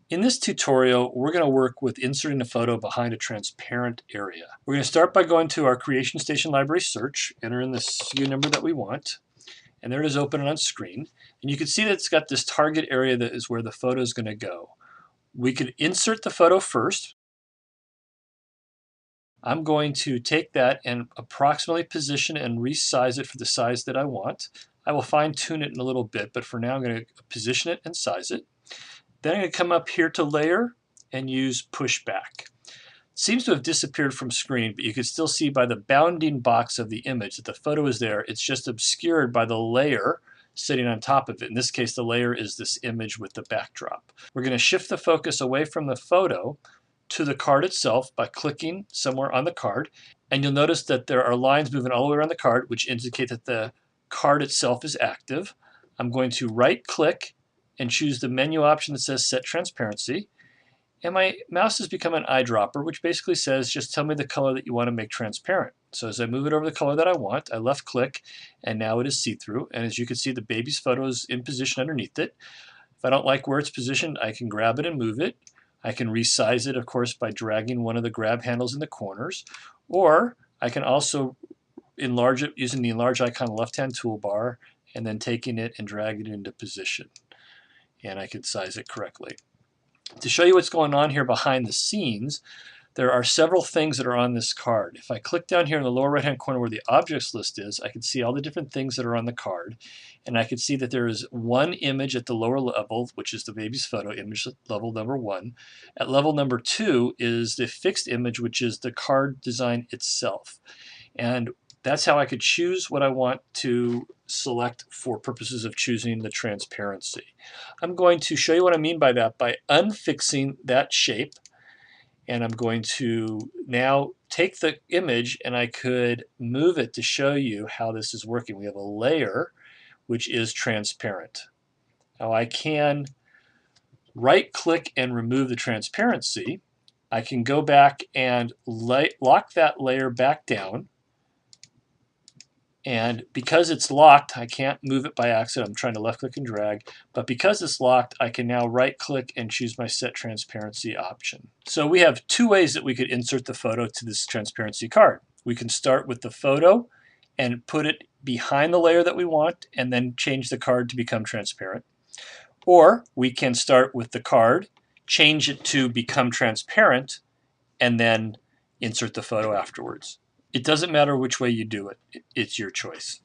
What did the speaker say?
In this tutorial, we're going to work with inserting a photo behind a transparent area. We're going to start by going to our Creation Station Library search, enter in the SKU number that we want, and there it is open on screen. And you can see that it's got this target area that is where the photo is going to go. We could insert the photo first. I'm going to take that and approximately position and resize it for the size that I want. I will fine tune it in a little bit, but for now I'm going to position it and size it. Then I'm going to come up here to Layer and use Pushback. It seems to have disappeared from screen, but you can still see by the bounding box of the image that the photo is there. It's just obscured by the layer sitting on top of it. In this case, the layer is this image with the backdrop. We're going to shift the focus away from the photo to the card itself by clicking somewhere on the card. And you'll notice that there are lines moving all the way around the card, which indicate that the card itself is active. I'm going to right click and choose the menu option that says Set Transparency. And my mouse has become an eyedropper, which basically says just tell me the color that you want to make transparent. So as I move it over the color that I want, I left click, and now it is see-through. And as you can see, the baby's photo is in position underneath it. If I don't like where it's positioned, I can grab it and move it. I can resize it, of course, by dragging one of the grab handles in the corners. Or I can also enlarge it using the enlarge icon left-hand toolbar and then taking it and dragging it into position. And I can size it correctly. To show you what's going on here behind the scenes, there are several things that are on this card. If I click down here in the lower right hand corner where the objects list is, I can see all the different things that are on the card. And I can see that there is one image at the lower level, which is the baby's photo, image level number 1. At level number 2 is the fixed image, which is the card design itself. And that's how I could choose what I want to select for purposes of choosing the transparency. I'm going to show you what I mean by that by unfixing that shape. And I'm going to now take the image and I could move it to show you how this is working. We have a layer which is transparent. Now I can right click and remove the transparency. I can go back and lock that layer back down. And because it's locked, I can't move it by accident. I'm trying to left click and drag. But because it's locked, I can now right click and choose my Set Transparency option. So we have two ways that we could insert the photo to this transparency card. We can start with the photo and put it behind the layer that we want and then change the card to become transparent. Or we can start with the card, change it to become transparent, and then insert the photo afterwards. It doesn't matter which way you do it. It's your choice.